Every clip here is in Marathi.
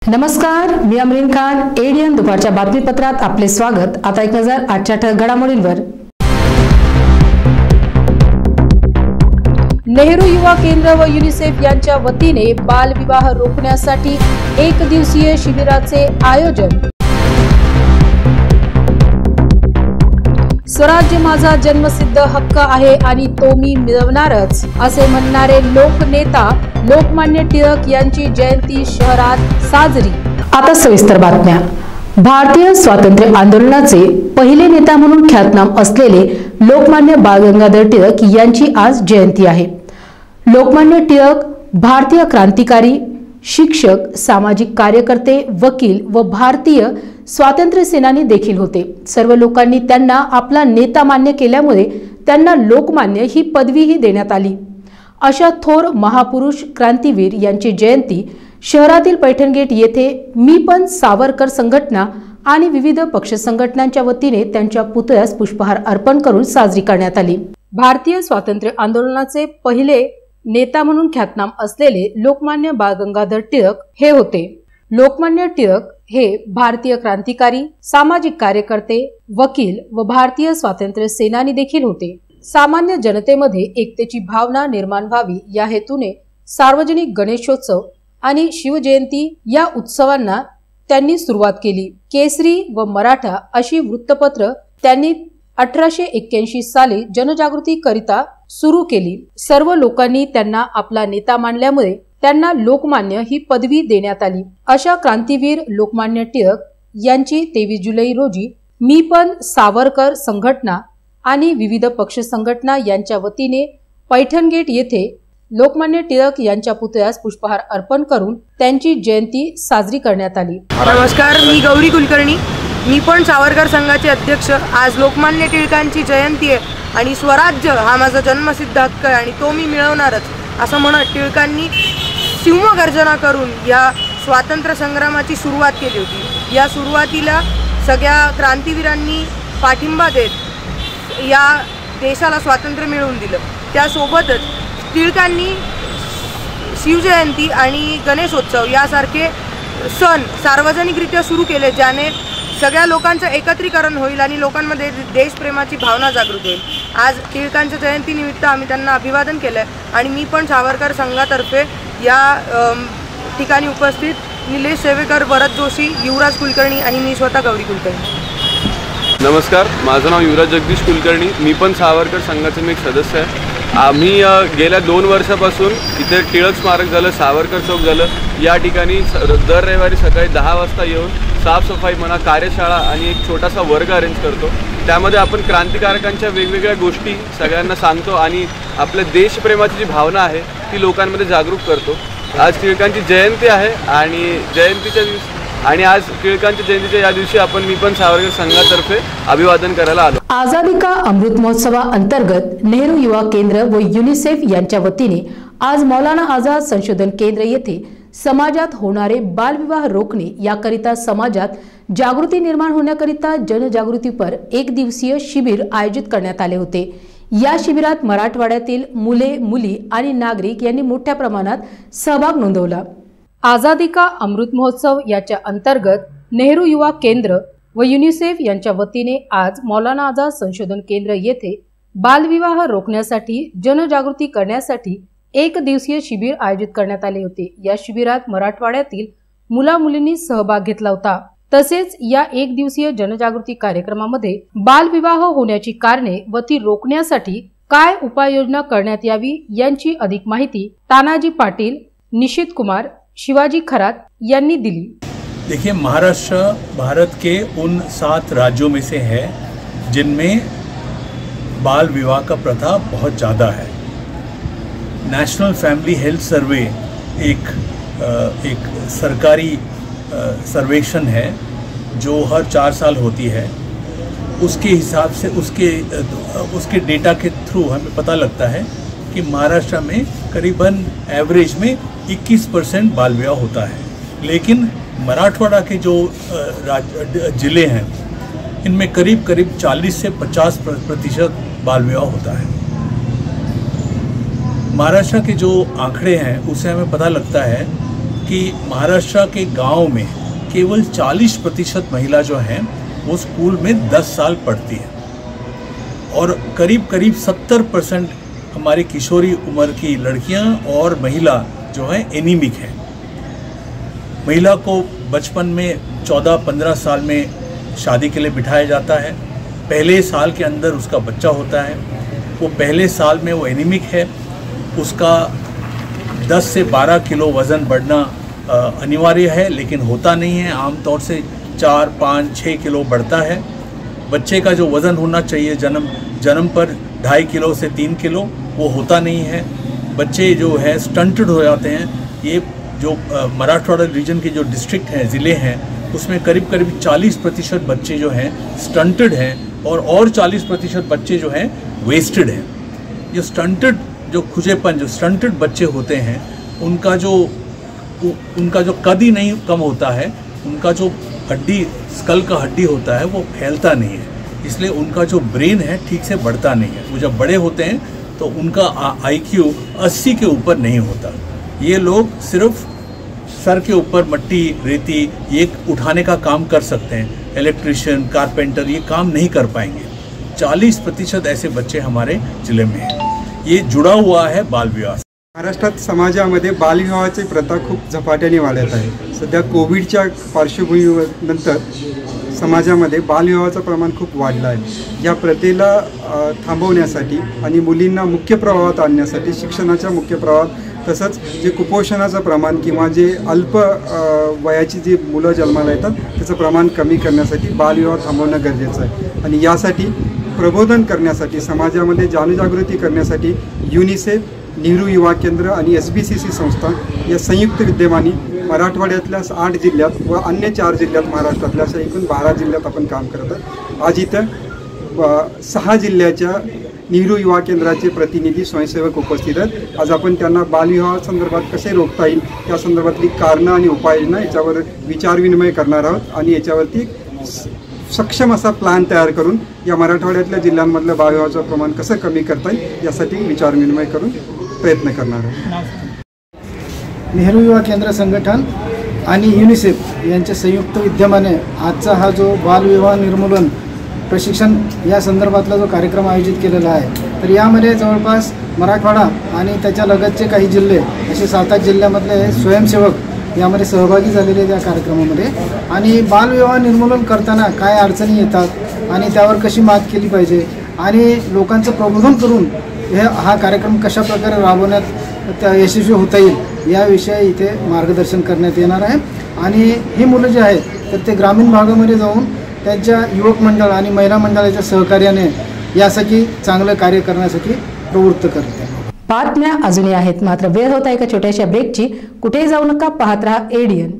नमस्कार, मी अमरीन खान. एडीएन दुपारच्या बातमीपत्रात आपले स्वागत. आता एक नजर आजच्या ठळक घडामोडींवर. नेहरू युवा केंद्र व युनिसेफ यांच्या वतीने बालविवाह रोखण्यासाठी एक दिवसीय शिबिराचे आयोजन. स्वराज्य माझा जन्मसिद्ध हक्क आहे आणि तो मी मिळवणारच असे म्हणणारे लोकनेता लोकमान्य टिळक यांची जयंती शहरात साजरी. आता सविस्तर बातम्या. भारतीय स्वातंत्र्य आंदोलनाचे पहिले नेता म्हणून ख्यातनाम असलेले लोकमान्य बाळ गंगाधर टिळक यांची आज जयंती आहे. लोकमान्य टिळक भारतीय क्रांतिकारी, शिक्षक, सामाजिक कार्यकर्ते, वकील व भारतीय स्वातंत्र्य सेनानी देखील होते. सर्व लोकांनी त्यांना आपला नेता मान्य केल्यामुळे त्यांना लोकमान्य ही पदवीही देण्यात आली. अशा थोर महापुरुष क्रांतीवीर यांची जयंती शहरातील पैठण गेट येथे मी पण सावरकर संघटना आणि विविध पक्ष संघटनांच्या वतीने त्यांच्या पुतळ्यास पुष्पहार अर्पण करून साजरी करण्यात आली. भारतीय स्वातंत्र्य आंदोलनाचे पहिले नेता म्हणून ख्यातनाम असलेले लोकमान्य बाळ गंगाधर टिळक हे होते. लोकमान्य टिळक हे भारतीय क्रांतिकारी, सामाजिक कार्यकर्ते, वकील व भारतीय स्वातंत्र्य सेनानी देखील होते. सामान्य जनतेमध्ये एकतेची भावना निर्माण व्हावी या हेतूने सार्वजनिक गणेशोत्सव आणि शिवजयंती या उत्सवांना त्यांनी सुरुवात केली. केसरी व मराठा अशी वृत्तपत्र त्यांनी 1881 साली जनजागृती करिता सुरू केली. सर्व लोकांनी त्यांना आपला नेता मानल्यामुळे त्यांना लोकमान्य ही पदवी देण्यात आली. अशा क्रांतीवीर लोकमान्य टिळक यांची 23 जुलै रोजी मी पण सावरकर संघटना आणि विविध पक्ष संघटना यांच्या वतीने पैठण गेट येथे लोकमान्य टिळक यांच्या पुतळ्यास पुष्पहार अर्पण करून त्यांची जयंती साजरी करण्यात आली. नमस्कार, मी गौरी कुलकर्णी. मी पण सावरकर संघाचे अध्यक्ष. आज लोकमान्य टिळकांची जयंती आहे आणि स्वराज्य हा माझा जन्मसिद्ध हक्क आहे आणि तो मी मिळवणारच असं म्हणत टिळकांनी सिंहगर्जना करून या स्वातंत्र्य संग्रामाची सुरुवात केली होती. या सुरुवातीला सगळ्या क्रांतीवीरांनी पाठिंबा देत या देशाला स्वातंत्र्य मिळवून दिलं. त्यासोबतच टिळकांनी शिवजयंती आणि गणेशोत्सव यासारखे सण सार्वजनिकरित्या सुरू केले, ज्याने सगळ्या लोकांचं एकत्रीकरण होईल आणि लोकांमध्ये देशप्रेमाची भावना जागृत होईल. आज टिळकांच्या जयंतीनिमित्त आम्ही त्यांना अभिवादन केलं आहे आणि मी पण सावरकर संघातर्फे या ठिकाणी उपस्थित निलेश सेवेकर, भरत जोशी, युवराज कुलकर्णी आणि मी स्वतः गौरी कुलकर्णी. नमस्कार, माझं नाव युवराज जगदीश कुलकर्णी. मी पण सावरकर संघाचे मी एक सदस्य आहे. आम्ही गेल्या 2 वर्षापासून इथे टिळक स्मारक झालं, सावरकर चौक झालं, या ठिकाणी दर रविवारी सकाळी 10 वाजता येऊन साफसफाई म्हणा, कार्यशाळा आणि एक छोटासा वर्ग अरेंज करतो. त्यामध्ये आपण क्रांतिकारकांच्या वेगवेगळ्या गोष्टी सगळ्यांना सांगतो आणि आपल्या देशप्रेमाची जी भावना आहे ती लोकांमध्ये जागरूक करतो. आज टिळकांची जयंती आहे आणि आज टिळकांच्या जयंतीच्या या दिवशी आपण मी पण सावरकर संघातर्फे अभिवादन करायला आलो. आझादी का अमृत महोत्सवा अंतर्गत नेहरू युवा केंद्र व युनिसेफ यांच्या वतीने आज मौलाना आझाद संशोधन केंद्र येथे समाजात होणारे बालविवाह रोखणे याकरिता समाजात जागृती निर्माण होण्याकरिता जनजागृतीपर एक दिवसीय शिबिर आयोजित करण्यात आले होते. या शिबिरात मराठवाड्यातील मुले, मुली आणि नागरिक यांनी मोठ्या प्रमाणात सहभाग नोंदवला. आझादी का अमृत महोत्सव याच्या अंतर्गत नेहरू युवा केंद्र व युनिसेफ यांच्या वतीने आज मौलाना आझाद संशोधन केंद्र येथे बालविवाह रोखण्यासाठी जनजागृती करण्यासाठी एक दिवसीय शिबिर आयोजित करण्यात आले होते. या शिबिरात मराठवाड्यातील मुला मुलींनी सहभाग घेतला होता. तसेच या एक दिवसीय जनजागृती कार्यक्रमामध्ये बालविवाह होण्याची कारणे व ती रोखण्यासाठी काय उपाययोजना करण्यात यावी यांची अधिक माहिती तानाजी पाटील, निशित कुमार, शिवाजी खरात यांनी दिली. देखिए, महाराष्ट्र भारत के उन 7 राज्यों में से है जिनमें बाल विवाह का प्रथा बहुत ज़्यादा है. नेशनल फैमिली हेल्थ सर्वे एक सरकारी सर्वेक्षण है जो हर 4 साल होती है. उसके हिसाब से उसके डेटा के थ्रू हमें पता लगता है कि महाराष्ट्र में करीबन एवरेज में 21% बाल विवाह होता है, लेकिन मराठवाड़ा के जो ज़िले हैं इनमें करीब 40 से 50% बाल विवाह होता है। महाराष्ट्र के जो आंकड़े हैं उससे हमें पता लगता है कि महाराष्ट्र के गांव में केवल 40% महिला जो हैं वो स्कूल में 10 साल पढ़ती है और करीब 70% हमारी किशोरी उम्र की लड़कियां और महिला जो है एनीमिक है। महिला को बचपन में 14-15 साल में शादी के लिए बिठाया जाता है। पहले साल के अंदर उसका बच्चा होता है, वो पहले साल में वो एनीमिक है, उसका 10 से 12 किलो वज़न बढ़ना अनिवार्य है, लेकिन होता नहीं है। आमतौर से 4, 5, 6 किलो बढ़ता है। बच्चे का जो वज़न होना चाहिए जन्म पर 2.5 किलो से 3 किलो वो होता नहीं है। बच्चे जो है स्टंटेड हो जाते हैं। ये जो मराठवाड़ा रीजन के जो डिस्ट्रिक्ट हैं, ज़िले हैं, उसमें करीब 40% बच्चे जो हैं स्टंटेड हैं और 40% बच्चे जो हैं वेस्टेड हैं। जो स्टंटेड जो खुजेपन जो स्टंटेड बच्चे होते हैं उनका जो कद ही नहीं कम होता है, उनका जो हड्डी स्कल का हड्डी होता है वो फैलता नहीं है, इसलिए उनका जो ब्रेन है ठीक से बढ़ता नहीं है। वो जब बड़े होते हैं तो उनका IQ 80 के ऊपर नहीं होता। ये लोग सिर्फ सर के ऊपर मट्टी रेती ये उठाने का काम कर सकते हैं, इलेक्ट्रिशियन कारपेंटर ये काम नहीं कर पाएंगे। 40% ऐसे बच्चे हमारे जिले में हैं। ये जुड़ा हुआ है बाल विवाह। महाराष्ट्रात समाजामध्ये बालविवाहाची प्रथा खूप झपाट्याने वाढत आहे। सध्या कोविडच्या पार्श्वभूमीनंतर समाजामध्ये बालविवाहाचं प्रमाण खूप वाढलं आहे। या प्रथेला थांबवण्यासाठी आणि मुलींना मुख्य प्रवाहात आणण्यासाठी शिक्षणाच्या मुख्य प्रवाहात तसंच जे कुपोषणाचं प्रमाण किंवा जे अल्प वयाची जी मुलं जन्माला येतात त्याचं प्रमाण कमी करण्यासाठी बालविवाह थांबवणं गरजेचं आहे। आणि यासाठी प्रबोधन करण्यासाठी समाजामध्ये जनजागृती करण्यासाठी युनिसेफ, नेहरू युवा केंद्र आणि SBCC संस्था या संयुक्त विद्यमाने मराठवाड्यातल्या 8 जिल्ह्यात व अन्य 4 जिल्ह्यात महाराष्ट्रातल्या अशा एकूण 12 जिल्ह्यात आपण काम करत आहोत। आज इथं 6 जिल्ह्याच्या नेहरू युवा केंद्राचे प्रतिनिधी स्वयंसेवक उपस्थित आहेत। आज आपण त्यांना बालविवाहासंदर्भात कसे रोखता येईल त्या संदर्भातली कारणं आणि उपाययोजना याच्यावर विचारविनिमय करणार आहोत आणि याच्यावरती सक्षम असा प्लॅन तयार करून या मराठवाड्यातल्या जिल्ह्यांमधलं बालविवाहाचं प्रमाण कसं कमी करता येईल यासाठी विचारविनिमय करून प्रयत्न करणार आहोत। नेहरू युवा केंद्र संघटन आणि युनिसेफ यांच्या संयुक्त विद्यमाने आजचा हा जो बालविवाह निर्मूलन प्रशिक्षण या संदर्भातला जो कार्यक्रम आयोजित केलेला आहे, तर यामध्ये जवळपास मराठवाडा आणि त्याच्या लगतचे काही जिल्हे असे 7-8 जिल्ह्यामधले स्वयंसेवक यामध्ये सहभागी झालेले त्या कार्यक्रमामध्ये। आणि बालविवाह निर्मूलन करताना काय अडचणी येतात आणि त्यावर कशी मात केली पाहिजे आणि लोकांचं प्रबोधन करून हा कार्यक्रम कशा प्रकारे राबवण्यात यशस्वी होता येईल याविषयी इथे मार्गदर्शन करण्यात येणार आहे। आणि ही मुलं जे आहेत तर ते ग्रामीण भागामध्ये जाऊन त्यांच्या युवक मंडळ आणि महिला मंडळाच्या सहकार्याने यासाठी चांगलं कार्य करण्यासाठी प्रवृत्त करते। बातम्या अजूनही आहेत, मात्र वेळ होता एका छोट्याशा ब्रेकची। कुठेही जाऊ नका, पाहत रहा ADN।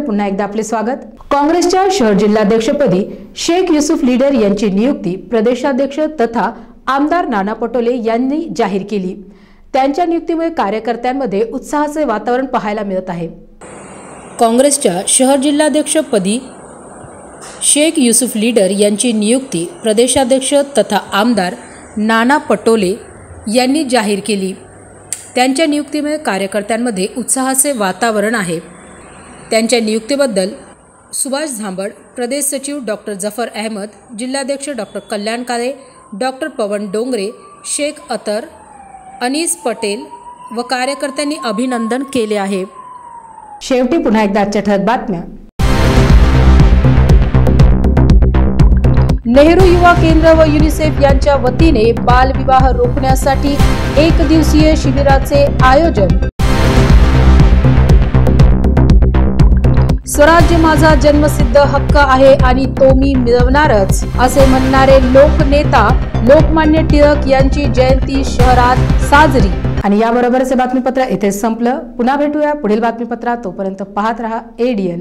पुन्हा एकदा आपले स्वागत। काँग्रेसच्या शहर जिल्हाध्यक्षपदी शेख युसुफ लीडर यांची नियुक्ती प्रदेशाध्यक्ष तथा आमदार नाना पटोले यांनी जाहीर केली। त्यांच्या नियुक्तीमुळे कार्यकर्त्यांमध्ये उत्साहाचे वातावरण पाहायला मिळत आहे। काँग्रेसच्या शहर जिल्हाध्यक्षपदी शेख युसुफ लीडर यांची नियुक्ती प्रदेशाध्यक्ष तथा आमदार नाना पटोले यांनी जाहीर केली। त्यांच्या नियुक्तीमुळे कार्यकर्त्यांमध्ये उत्साहाचे वातावरण आहे। त्यांच्या नियुक्तीबद्दल सुभाष झांबड, प्रदेश सचिव डॉक्टर जफर अहमद, जिल्हाध्यक्ष डॉक्टर कल्याण काळे, डॉक्टर पवन डोंगरे शेख अतर, अनीस पटेल व कार्यकर्त्यांनी अभिनंदन केले आहे। शेवटी पुन्हा एकदा आजच्या ठळक बातम्या। नेहरू युवा केंद्र व युनिसेफ यांच्या वतीने बालविवाह रोखण्यासाठी 1 दिवसीय शिबिराचे आयोजन। स्वराज्य माझा जन्मसिद्ध हक्क आहे आणि तो मी मिळवणारच असे म्हणणारे लोकनेता लोकमान्य टिळक यांची जयंती शहरात साजरी। आणि याबरोबरच हे बातमीपत्र इथे संपलं। पुन्हा भेटूया पुढील बातमीपत्रात। तोपर्यंत पाहत रहा ADN।